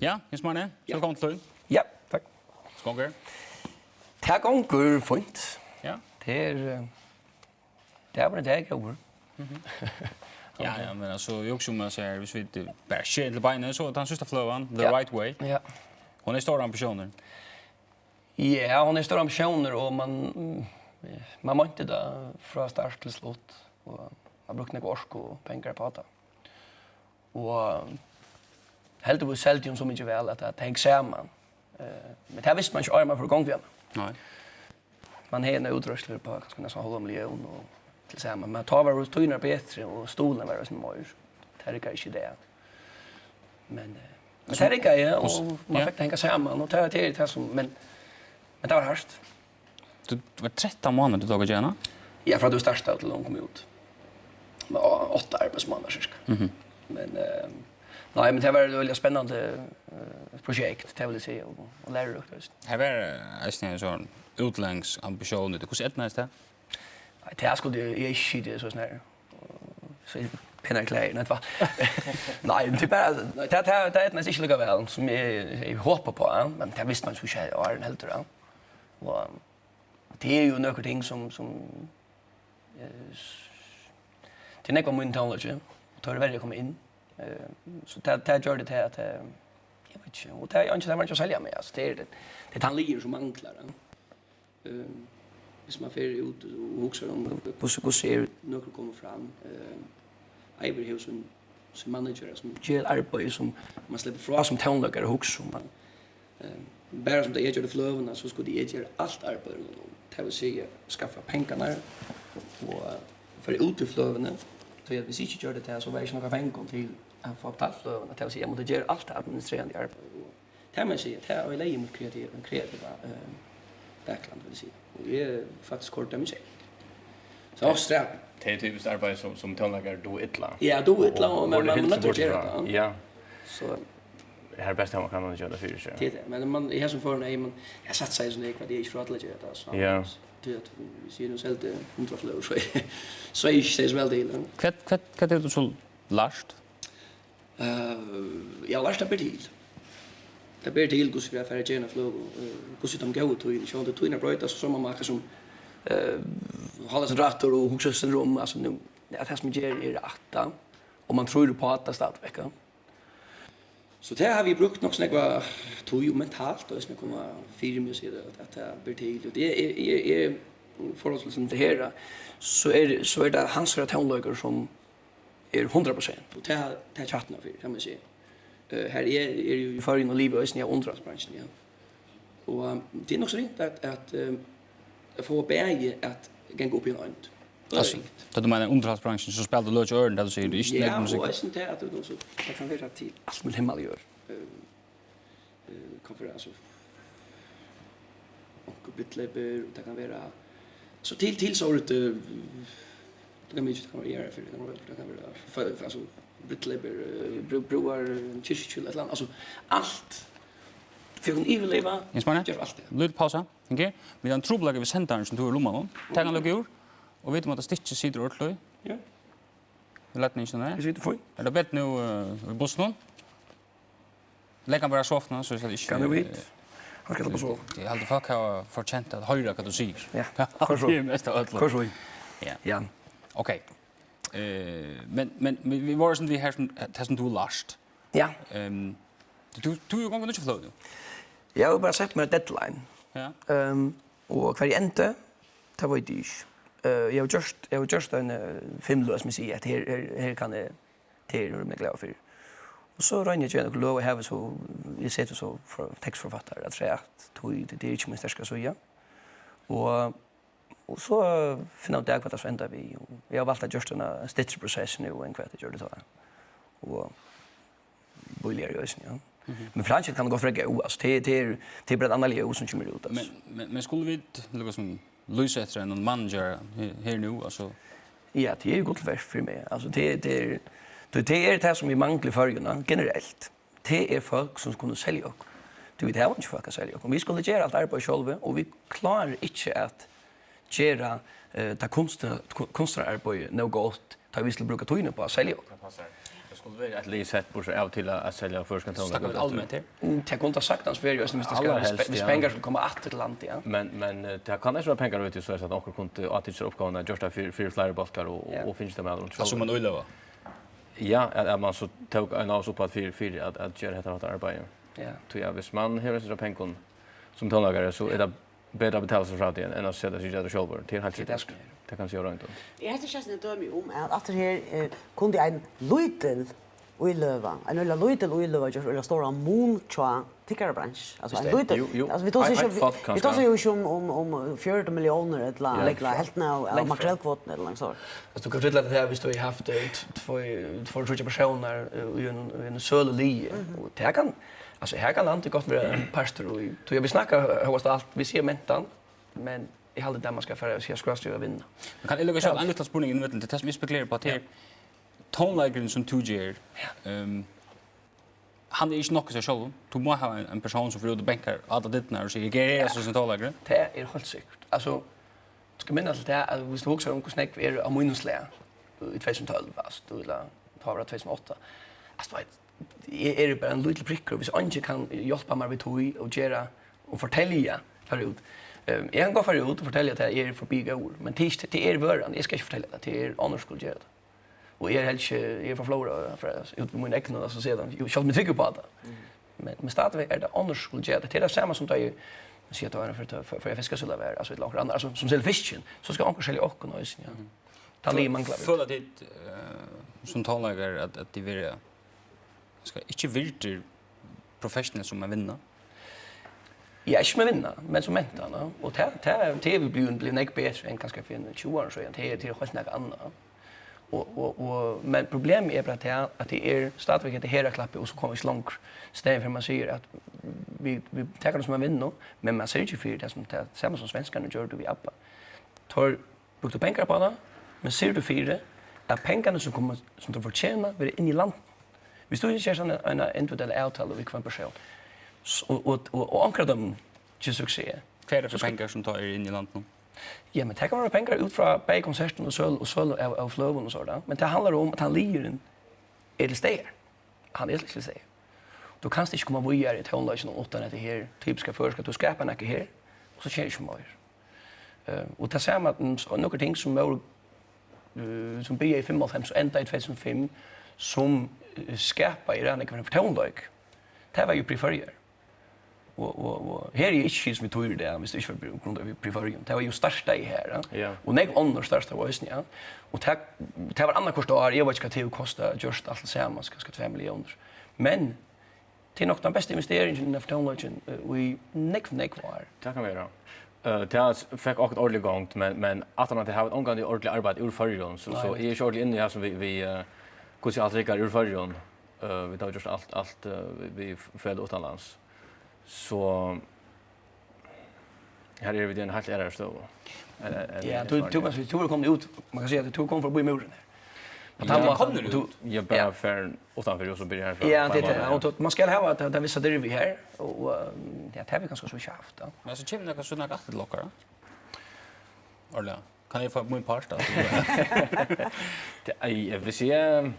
Ja, Marni. Velkommen til. Ja, tack. Skånker. Det går fint. Ja. Det var det jag gjorde. Ja, men alltså jag också med så här, hvis vi bara shit till beina så att han sista flowan the right way. Ja. Hon är stora ambitioner. Ja, hon är stora ambitioner och man måste det från start till slut och man brukar några ork och pengar på det. Och helt och säljt så mycket väl att det hänger samman. Men det visste man inte armar för gång igen. Nej. Man har en utrustning på kanske nästan halva miljon och tillsammans. Men tar var tynar bättre och stolen var som mer. Det är inte det. Men det är inte ja och man fick tänka samman och ta till det som men det var hårt. Du var 13 månader du tog gärna. Ja, för att du startade till långt kom ut. Med 8 arbetsmånader cirka. Men nej, men det var ett väldigt spännande projekt, det vill jag säga, och lärorikt. Här var en sån utlänningsambition. Hur ser det nästa? Det skulle jag inte det så snär. Så pinnar kläder, nej va. Nej, det bara det är nästan inte lika väl som jag hoppar på, men det visste man så inte är en helt då. Och det är ju några ting som det är något med intelligence och tar det väldigt komma in. Så det gör det till att jag vet inte, och det är inte det man ska sälja med. Alltså, det är handlingar som anklar. Hvis man fer ut och huxar om hur ser något kommer fram. Jag har som manager som gör arbete som man släpper från som tonläggare och huxar man. Bara som det är det flövarna så skulle det göra allt arbete. Det vill säga skaffa pengarna och för ut i flövarna. Så att vi inte gör det här så var det några pengar till att få betalt flövarna. Det vill säga att göra allt administrerande arbete. Det man säger det är leje mot kreativa backland vill säga. Och det är faktiskt kort av musik. Så avsträv. Det är typiskt arbete som tonläggare då illa. Ja, då illa men man måste göra det. Ja. Så här bästa man kan göra för sig. Det men man är som för man jag satt sig så vad det är för att lägga det så. Ja. Det vi ser nu själva hundraflöv så är ju så väl det. Vad är det så last? Jag last upp till. Det blir till hur ska för gena flög och hur de går till så det tvina bröta så som man som håller sig rätt och huxar sig rum alltså nu det som ger är rätta och man tror på att det startar vecka. Så det har vi brukt nog snägga tog mentalt och snägga komma fyra musik att det blir till och det är förhållsvis som det här så är det hans tonläggare som är 100% och det chatten för kan man säga. Här är ju för in och liv och snä underhållsbranschen ja. Och det är nog så rätt att få bäge att gå upp i något. Alltså, då du menar underhållsbranschen så spelar du löj öron där du säger du inte lägger musik. Ja, och sen det att du så det kan vara till allt med himmel gör. Konferens och bitleber det kan vara så till så det kan mycket kan vara för det kan vara för alltså bitleber broar kyrkkyl ett land alltså allt för en överleva gör allt det. Lite pausa. Okej. Vi har en trubbelager vid centern som du lomma. Ta en lugg och vet att stitch sitter ordentligt. Ja. Vi låter inte såna. Det sitter för. Är det bättre nu i bussen? Lägga bara soffna så det inte. Kan du vet? Han ska på så. Jag hade folk har förtjänt att höra vad du säger. Ja. Det är mest av allt. Ja. Ja. Okej. Men vi var som vi här som du last. Ja. Du är gången inte flöd. Jag har bara sett med deadline. Ja. Och kvar inte det var det. Jag har just en filmlös musik att här kan det till med glad för. Och så räknar jag ju lov have så jag sätter så för textförfattare att säga att det är inte min starka så ja. Och så finna ut det vad det så ända vi. Jag har valt att just en stitchprocess nu en kvart gör det så. Och börjar ju ja. Men Frankrike kan gå för gå alltså det är bara analys som kommer ut alltså. Men skulle vi liksom lösa efter en manager här nu alltså. Ja, det är ju gott värst för mig. Alltså det är det som vi manglar förgåna generellt. Det är folk som skulle sälja och du vet inte folk att sälja och vi skulle göra allt arbete själva och vi klarar inte att göra det konstnärarbete något gott. Ta vi skulle bruka tonen på att sälja. Och det är ett liset på av till att sälja förska tonlager. Snackar vi allmänt här? Det kan inte sagt hans Sverige hvis pengar skulle komma åter till landet, ja. Men det kan inte vara pengar ut så att onkel kunde att uppgåna just för flera balkar och finns det med runt. Alltså man öllöva. Ja, att man så tog en av så på att för att göra detta arbete. Ja. Så ja, hvis man har så pengar som tonlagare så är det bättre betala sig för det än att sätta sig där själv till helt säkert. Det kan se runt. Jag hade just en döme att det här kunde en liten ullöva. En liten ullöva just eller stora moon tickerbransch. Alltså en liten. Alltså vi tar ju om 40 miljoner eller lägga helt nu makrellkvoten eller så. Alltså du kan förtälla det här visst du har haft två personer i en sölli och det kan alltså här kan landet gott vara en pastor och jag vill snacka högst allt vi ser mentan men I hade där man ska för jag ska styra vinna. Man kan illuga själv en liten spurning i mitten till test vi spekulerar på att det tonlägaren som 2 ger han är inte nog så själv. Du måste ha en person som förut bänkar alla dittnar och säger grejer så som tonlägare. Det är helt säkert. Alltså ska minnas det att vi stod också om hur snäck är av minusläge i 2012 fast då la ta 2008. Alltså är det bara en liten prick och hvis inte kan hjälpa mig vid tog och göra och fortälja förut. Jag kan gå förut och fortälja att jag är förbi går, men det är vörran. Jag ska inte fortälja det till annars skulle göra det. Och jag är från Føroya för ut med min egen så sedan. Jag själv mig tycker på det. Men stadigväk är det annars skulle göra det. Det är det samma som det är säger att för jag fiskar så där alltså ett långt alltså som säljer fisken så ska onkel sälja och något ja. Ta li man klarar. För att det som tonlägare att det vill ska inte virter professional som man vinner. Ja, inte med vinna, men som mentarna. Och det blir näck bättre än kanske för 20 år så det är helt något annat. Men problemet är bara att det är stadigväk att det hela klappar och så kommer vi långt steg för man säger att vi tar det som en vinner, men man säger ju för det som det samma som svenskarna gör då vi appa. Tar brukar pengar på det, men ser du för det att pengarna som kommer som de förtjänar blir in i landet. Vi står ju kärsan en individuell avtal och vi kan person. Och ankra dem till succé. Vad är det för pengar som tar in i landet nu? Ja, men det kan vara pengar ut från bägge konserten och söl av flöven och sådär. Men det handlar om att han liren är det steg. Han är till steg. Du kan inte komma vidare i tonlagen utan att det här typiska förska du skapar något här och så känns det mer. Och det ser man att några ting som var som blir i 55 så ända i 2005 som skapar i den för tonlag. Det var ju preferer. Och här är ju inte som vi tog det, hvis det ikke var grunn av preferium. Det var ju största i här. Ja. Och nej annars största var ju ja. Och det var andra kostnader, jag vet inte vad det kostar just allt tillsammans, kanske 2 miljoner. Men det är nog den bästa investeringen i teknologin vi nej var. Det kan vi göra. Det fick också ett ordentligt gångt, men att han hade haft omgående ordentligt arbete ur Føroya så är ju ordentligt inne här som vi kunde allt rikare ur Føroya. Vi tar just allt vi följde utomlands. Så här är vi den helt ära stå. Ja, du kom ut. Man kan säga att du kom från muren här. Men han kommer ut. Jag bara för utanför och så blir det här. Ja, det är och man ska ha att vissa där vi här och ja, det har vi ganska så schafft. Men så kommer det såna gatt lockar. Eller kan jag få min part då? Jag vill se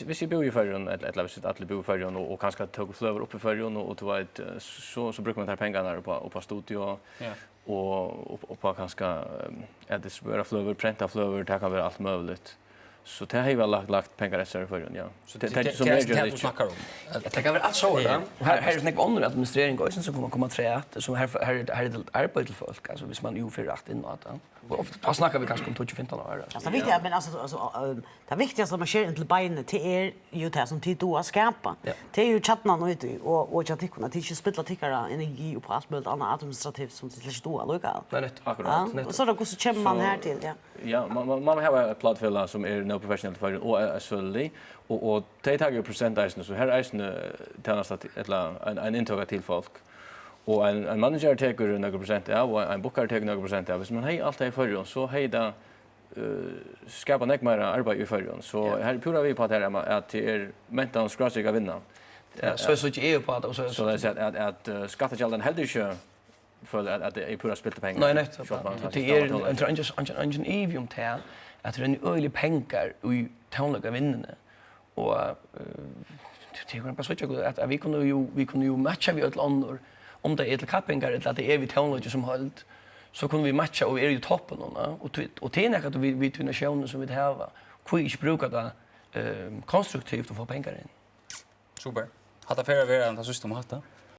hvis jag bor i Føroya eller hvis alla bor i Føroya och kanske tog flöver upp i Føroya och då ett så brukar man ta pengarna på studio och på kanske att det spara flöver pränta flöver det kan vara allt möjligt. Så det har väl lagt pengar i Føroya ja. Så det som jag snackar om. Jag tänker väl att så där. Här är det något administrering går så kommer komma träat så här är det arbete till folk alltså hvis man ju för rätt in att och ofta snackar vi kanske om 2015 år. Alltså det viktiga men alltså det viktigaste man kör till benet till är ju det som tid då att skapa. Det är ju chattna nu och chatikuna till att spilla tickara energi och på allt möjligt annat administrativt som till stå alltså. Nej, akkurat. Så då så kommer man här till ja. Ja, man har ett plattfälla som är no professional för och solely och det tar ju procentisen så här är tjänast att en intag till folk. Och en manager tar några procent och en bookare tar några procent av. Så man har allt det i Føroya så har det skapar något mer arbete i Føroya. Så här pura vi på att det att det är mentan skrasiga vinna. Ja, så inte är på att så det är att skattekällaren helt inte för att det är pura spilt pengar. Nej, det är en evium till att det är en öjlig pengar i tonlaga vinnande. Och det är bara så att vi kunde ju matcha vi ett andra om det är till kappingar eller att det är vi tonlaga som hållt så kunde vi matcha och är ju toppen och det är att vi till nationen som vi har hur inte bruka det konstruktivt och få pengar in. Super. Hatta fer vera anta system hatta.